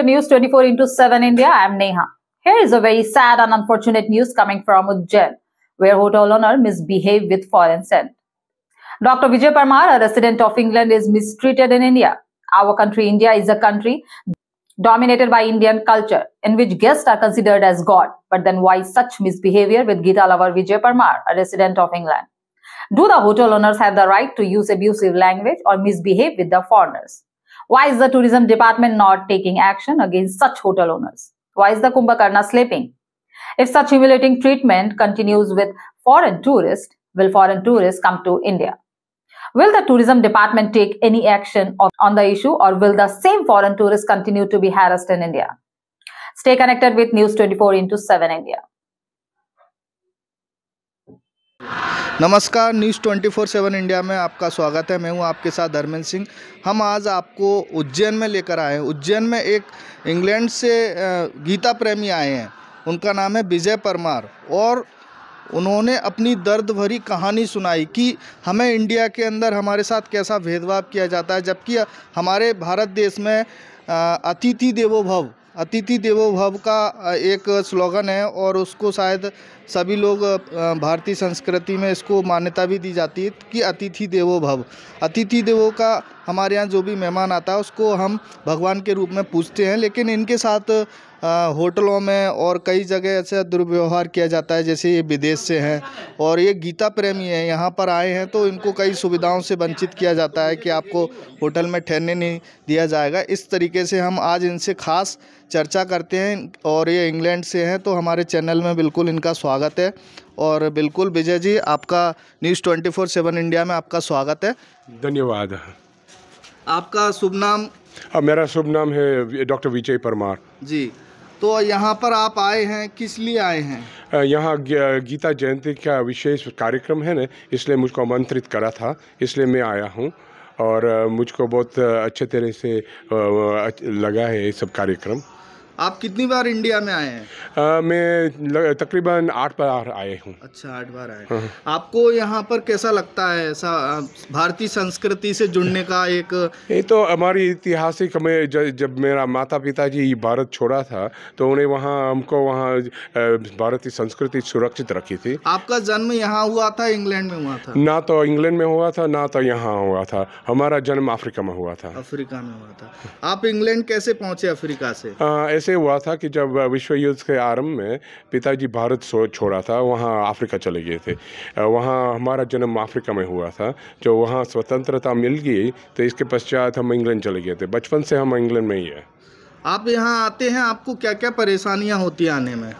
to News 24 into 7 India. I am Neha. Here is a very sad and unfortunate news coming from Ujjain, where hotel owner misbehaved with foreign scent. Dr. Vijay Parmar, a resident of England, is mistreated in India. Our country, India, is a country dominated by Indian culture, in which guests are considered as God. But then why such misbehavior with Gita lover Vijay Parmar, a resident of England? Do the hotel owners have the right to use abusive language or misbehave with the foreigners? Why is the tourism department not taking action against such hotel owners? Why is the Kumbhakarna sleeping? If such humiliating treatment continues with foreign tourists, will foreign tourists come to India? Will the tourism department take any action on the issue, or will the same foreign tourists continue to be harassed in India? Stay connected with News 24 into 7 India. नमस्कार, news 24/7 India में आपका स्वागत है। मैं हूं आपके साथ धर्मेंद्र सिंह। हम आज आपको उज्जैन में लेकर आए हैं। उज्जैन में एक इंग्लैंड से गीता प्रेमी आए हैं। उनका नाम है विजय परमार और उन्होंने अपनी दर्द भरी कहानी सुनाई कि हमें इंडिया के अंदर हमारे साथ कैसा भेदभाव किया जाता है, जबकि हमारे भारत देश में अतिथि देवो भव का एक स्लोगन है और उसको शायद सभी लोग भारतीय संस्कृति में इसको मान्यता भी दी जाती है कि अतिथि देवो भव। अतिथि देवो का हमारे यहाँ जो भी मेहमान आता है उसको हम भगवान के रूप में पूजते हैं, लेकिन इनके साथ होटलों में और कई जगह ऐसा दुर्व्यवहार किया जाता है। जैसे ये विदेश से हैं और ये गीता प्रेमी हैं, यहाँ पर आए हैं तो इनको कई सुविधाओं से वंचित किया जाता है कि आपको होटल में ठहरने नहीं दिया जाएगा। इस तरीके से हम आज इनसे खास चर्चा करते हैं और ये इंग्लैंड से हैं, तो हमारे चैनल में बिल्कुल इनका स्वागत है। और बिल्कुल विजय जी, आपका न्यूज़ 24/7 इंडिया में आपका स्वागत है। धन्यवाद। आपका शुभ नाम? मेरा शुभ नाम है डॉक्टर विजय परमार जी। तो यहाँ पर आप आए हैं, किस लिए आए हैं? यहाँ गीता जयंती का विशेष कार्यक्रम है ना, इसलिए मुझको आमंत्रित करा था, इसलिए मैं आया हूँ और मुझको बहुत अच्छे तरह से लगा है ये सब कार्यक्रम। आप कितनी बार इंडिया में आए हैं? मैं तकरीबन 8 बार आए हूँ। अच्छा, 8 बार आए। आपको यहाँ पर कैसा लगता है ऐसा भारतीय संस्कृति से जुड़ने का? ये तो हमारी ऐतिहासिक में जब मेरा माता पिता जी भारत छोड़ा था तो उन्हें हमको भारतीय संस्कृति सुरक्षित रखी थी। आपका जन्म यहाँ हुआ था, इंग्लैंड में हुआ था? ना तो इंग्लैंड में हुआ था, ना तो यहाँ हुआ था। हमारा जन्म अफ्रीका में हुआ था। अफ्रीका में हुआ था। आप इंग्लैंड कैसे पहुँचे अफ्रीका से? ऐसे हुआ था कि जब विश्व युद्ध के आरंभ में पिताजी भारत छोड़ा था, वहाँ अफ्रीका चले गए थे। वहाँ हमारा जन्म अफ्रीका में हुआ था। जो वहाँ स्वतंत्रता मिल गई तो इसके पश्चात हम इंग्लैंड चले गए थे। बचपन से हम इंग्लैंड में ही है। आप यहाँ आते हैं, आपको क्या क्या परेशानियाँ होती हैं आने में?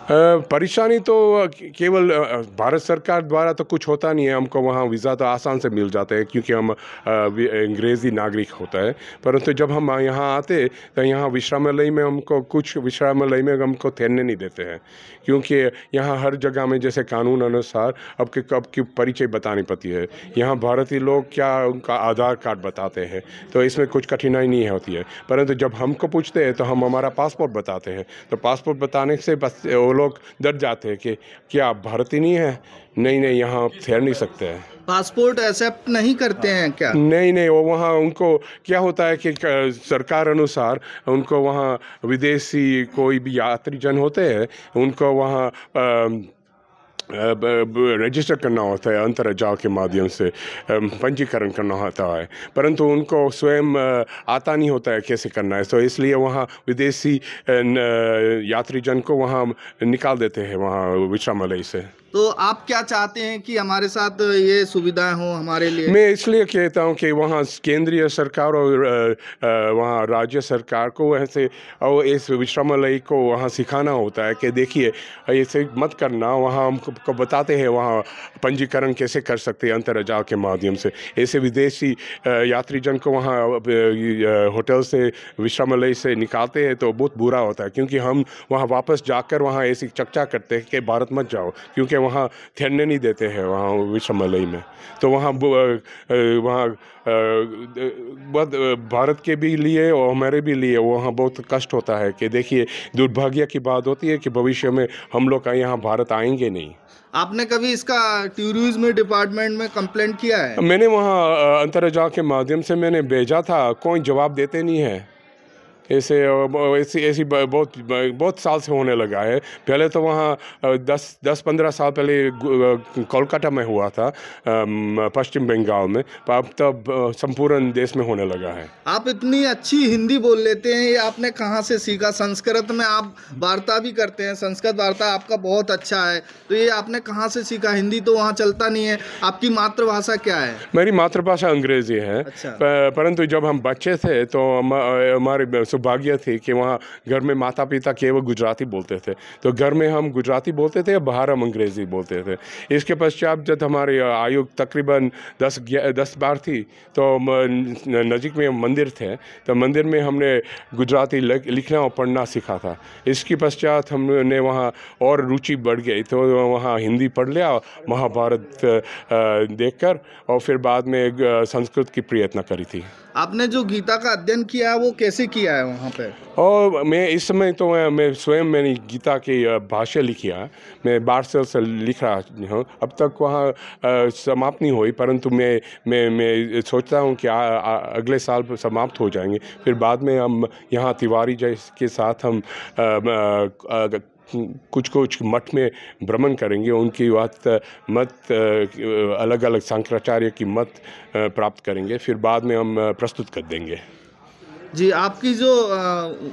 परेशानी तो केवल भारत सरकार द्वारा तो कुछ होता नहीं है। हमको वहाँ वीज़ा तो आसान से मिल जाता है क्योंकि हम अंग्रेज़ी नागरिक होता है। परंतु जब हम यहाँ आते तो यहाँ विश्रामालय में हमको ठहरने नहीं देते हैं, क्योंकि यहाँ हर जगह में जैसे कानून अनुसार आपकी परिचय बतानी पड़ती है। यहाँ भारतीय लोग क्या उनका आधार कार्ड बताते हैं, तो इसमें कुछ कठिनाई नहीं होती है। परंतु जब हमको पूछते हैं तो हम हमारा पासपोर्ट बताते हैं, तो पासपोर्ट बताने से बस वो लोग डर जाते हैं कि क्या आप भारतीय नहीं है? नहीं, यहाँ ठहर नहीं सकते हैं। पासपोर्ट एक्सेप्ट नहीं करते हैं क्या? नहीं, वो वहाँ उनको क्या होता है कि सरकार अनुसार उनको वहाँ विदेशी कोई भी यात्री जन होते हैं उनको वहाँ रजिस्टर करना होता है, अंतरजाल के माध्यम से पंजीकरण करना होता है, परंतु उनको स्वयं आता नहीं होता है कैसे करना है। तो इसलिए वहाँ विदेशी यात्री जन को वहाँ निकाल देते हैं वहाँ विश्रामालय से। तो आप क्या चाहते हैं कि हमारे साथ ये सुविधाएं हो हमारे लिए? मैं इसलिए कहता हूँ कि वहाँ केंद्रीय सरकार और वहाँ राज्य सरकार को ऐसे और इस विश्रामालय को वहाँ सिखाना होता है कि देखिए ऐसे मत करना। वहाँ हमको बताते हैं वहाँ पंजीकरण कैसे कर सकते हैं अंतरजाल के माध्यम से। ऐसे विदेशी यात्री जन को वहाँ होटल से विश्रामालय से निकालते हैं तो बहुत बुरा होता है, क्योंकि हम वहाँ वापस जाकर वहाँ ऐसी चर्चा करते हैं कि भारत मत जाओ, क्योंकि वहाँ ठहरने नहीं देते हैं वहाँ विश्रामालय में। तो वहाँ बहुत भारत के भी लिए और हमारे भी लिए वहाँ बहुत कष्ट होता है कि देखिए दुर्भाग्य की बात होती है कि भविष्य में हम लोग यहाँ भारत आएंगे नहीं। आपने कभी इसका टूरिज्म डिपार्टमेंट में कंप्लेंट किया है? मैंने वहाँ अंतरजाल के माध्यम से मैंने भेजा था, कोई जवाब देते नहीं है। ऐसे ऐसी ऐसी बहुत बहुत साल से होने लगा है। पहले तो वहाँ 10-15 साल पहले कोलकाता में हुआ था, पश्चिम बंगाल में, पर अब तब संपूर्ण देश में होने लगा है। आप इतनी अच्छी हिंदी बोल लेते हैं, ये आपने कहाँ से सीखा? संस्कृत में आप वार्ता भी करते हैं, संस्कृत वार्ता आपका बहुत अच्छा है, तो ये आपने कहाँ से सीखा? हिंदी तो वहाँ चलता नहीं है। आपकी मातृभाषा क्या है? मेरी मातृभाषा अंग्रेजी है। अच्छा। परंतु जब हम बच्चे थे तो हमारे सौभाग्य थी कि वहाँ घर में माता पिता केवल गुजराती बोलते थे, तो घर में हम गुजराती बोलते थे, बाहर हम अंग्रेजी बोलते थे। इसके पश्चात जब हमारी आयु तकरीबन 10-12 थी तो नज़दीक में मंदिर थे, तो मंदिर में हमने गुजराती लिखना और पढ़ना सीखा था। इसके पश्चात हमने वहाँ और रुचि बढ़ गई, तो वहाँ हिंदी पढ़ लिया, महाभारत देखकर, और फिर बाद में संस्कृत की प्रयत्न करी थी। आपने जो गीता का अध्ययन किया है वो कैसे किया है वहाँ पे? और मैं इस समय तो मैं स्वयं मैंने गीता की भाष्य लिखी है, मैं 12 साल से लिख रहा हूँ। अब तक वहाँ समाप्त नहीं हुई, परंतु मैं सोचता हूँ कि अगले साल समाप्त हो जाएंगे। फिर बाद में हम यहाँ तिवारी जी के साथ हम कुछ मठ में भ्रमण करेंगे, उनकी मत अलग अलग शंकराचार्य की मत प्राप्त करेंगे, फिर बाद में हम प्रस्तुत कर देंगे। जी, आपकी जो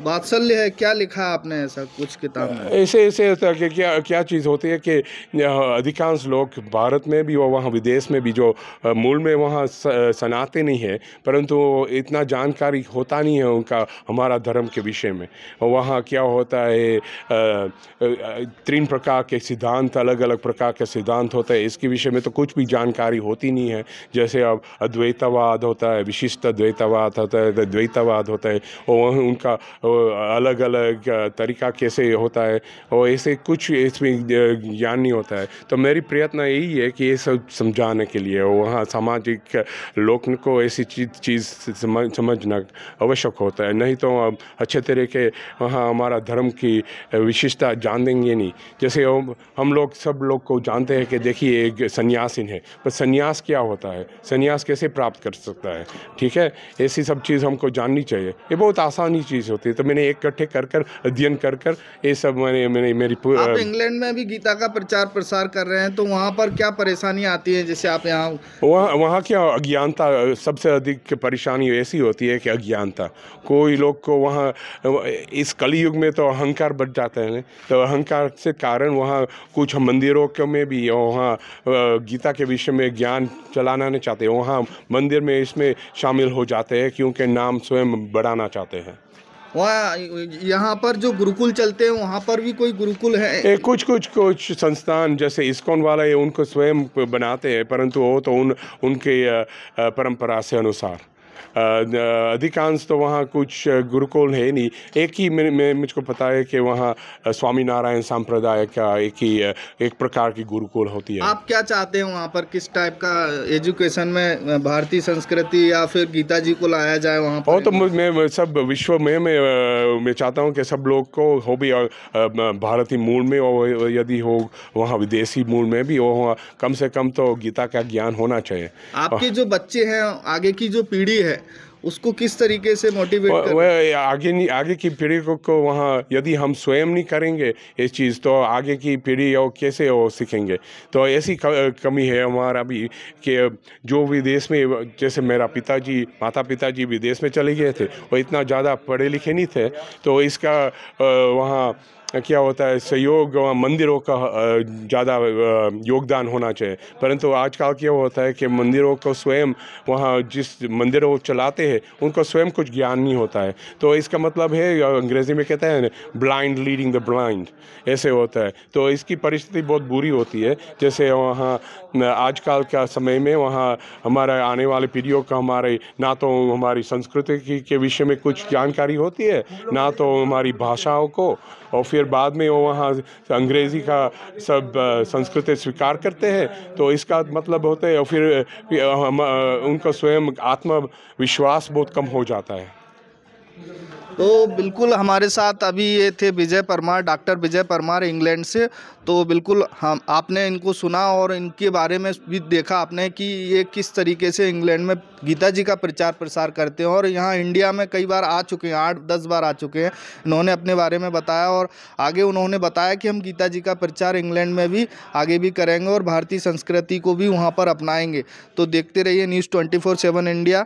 वात्सल्य है, क्या लिखा है आपने ऐसा कुछ किताब में? ऐसे होता है कि क्या चीज़ होती है कि अधिकांश लोग भारत में भी और वहाँ विदेश में भी जो मूल में वहाँ सनाते नहीं है, परंतु इतना जानकारी होता नहीं है उनका हमारा धर्म के विषय में। और वहाँ क्या होता है, 3 प्रकार के सिद्धांत, अलग अलग प्रकार के सिद्धांत होते हैं, इसके विषय में तो कुछ भी जानकारी होती नहीं है। जैसे अब अद्वैतवाद होता है, विशिष्ट अद्वैतवाद होता है, द्वैतवाद होता है, और उनका अलग अलग तरीका कैसे होता है, और ऐसे कुछ इसमें ज्ञान नहीं होता है। तो मेरी प्रयत्न यही है कि ये सब समझाने के लिए वहाँ सामाजिक लोग को ऐसी चीज़ समझना आवश्यक होता है, नहीं तो अच्छे तरीके वहाँ हमारा धर्म की विशिष्टता जान देंगे नहीं। जैसे हम लोग सब लोग को जानते हैं कि देखिए एक सन्यासी है, पर सन्यास क्या होता है, सन्यास कैसे प्राप्त कर सकता है, ठीक है, ऐसी सब चीज़ हमको जाननी चाहिए। ये बहुत आसानी चीज़ होती है। तो मैंने इकट्ठे कर अध्ययन कर ये सब मेरी आप इंग्लैंड में भी गीता का प्रचार प्रसार कर रहे हैं, तो वहाँ पर क्या परेशानी आती है? जैसे आप यहाँ वहाँ क्या अज्ञानता सबसे अधिक परेशानी ऐसी होती है कि अज्ञानता, कोई लोग को वहाँ इस कलयुग में तो अहंकार बढ़ जाता है, तो अहंकार से कारण वहाँ कुछ मंदिरों के में भी वहाँ गीता के विषय में ज्ञान चलाना नहीं चाहते, वहाँ मंदिर में इसमें शामिल हो जाते हैं क्योंकि नाम स्वयं बढ़ाना चाहते हैं। वहाँ यहाँ पर जो गुरुकुल चलते हैं वहाँ पर भी कोई गुरुकुल है? कुछ संस्थान जैसे इस्कॉन वाला है उनको स्वयं बनाते हैं, परंतु वो तो उनके परंपरा से अनुसार अधिकांश तो वहाँ कुछ गुरुकुल है नहीं। एक ही मुझको पता है कि वहाँ स्वामीनारायण संप्रदाय का एक प्रकार की गुरुकुल होती है। आप क्या चाहते हैं वहाँ पर, किस टाइप का एजुकेशन में, भारतीय संस्कृति या फिर गीता जी को लाया जाए वहाँ पर? तो मैं सब विश्व में मैं चाहता हूँ कि सब लोग को हो भी भारतीय मूल में, और यदि हो वहाँ विदेशी मूल में भी हो, कम से कम तो गीता का ज्ञान होना चाहिए। आपके जो बच्चे हैं, आगे की जो पीढ़ी है, उसको किस तरीके से मोटिवेट करें? आगे की पीढ़ी को वहाँ यदि हम स्वयं नहीं करेंगे ये चीज़, तो आगे की पीढ़ी और कैसे वो सीखेंगे? तो ऐसी कमी है हमारा भी कि जो विदेश में, जैसे मेरा माता पिताजी विदेश में चले गए थे, वो इतना ज़्यादा पढ़े लिखे नहीं थे, तो इसका वहाँ क्या होता है, सहयोग मंदिरों का ज़्यादा योगदान होना चाहिए। परंतु आजकल क्या होता है कि मंदिरों को स्वयं, वहाँ जिस मंदिरों को चलाते हैं उनको स्वयं कुछ ज्ञान नहीं होता है। तो इसका मतलब है, अंग्रेज़ी में कहते हैं ब्लाइंड लीडिंग द ब्लाइंड, ऐसे होता है। तो इसकी परिस्थिति बहुत बुरी होती है। जैसे वहाँ आजकल का समय में वहाँ हमारा आने वाले पीढ़ियों का ना तो हमारी संस्कृति के विषय में कुछ जानकारी होती है, ना तो हमारी भाषाओं को, और फिर बाद में वो वहाँ अंग्रेज़ी का सब संस्कृति स्वीकार करते हैं। तो इसका मतलब होता है, और फिर उनका स्वयं आत्मविश्वास बहुत कम हो जाता है। तो बिल्कुल हमारे साथ अभी ये थे विजय परमार, डॉक्टर विजय परमार इंग्लैंड से। तो बिल्कुल हम आपने इनको सुना और इनके बारे में भी देखा आपने कि ये किस तरीके से इंग्लैंड में गीता जी का प्रचार प्रसार करते हैं और यहाँ इंडिया में कई बार आ चुके हैं, 8-10 बार आ चुके हैं। इन्होंने अपने बारे में बताया और आगे उन्होंने बताया कि हम गीता जी का प्रचार इंग्लैंड में भी आगे भी करेंगे और भारतीय संस्कृति को भी वहाँ पर अपनाएंगे। तो देखते रहिए न्यूज़ 24/7 इंडिया।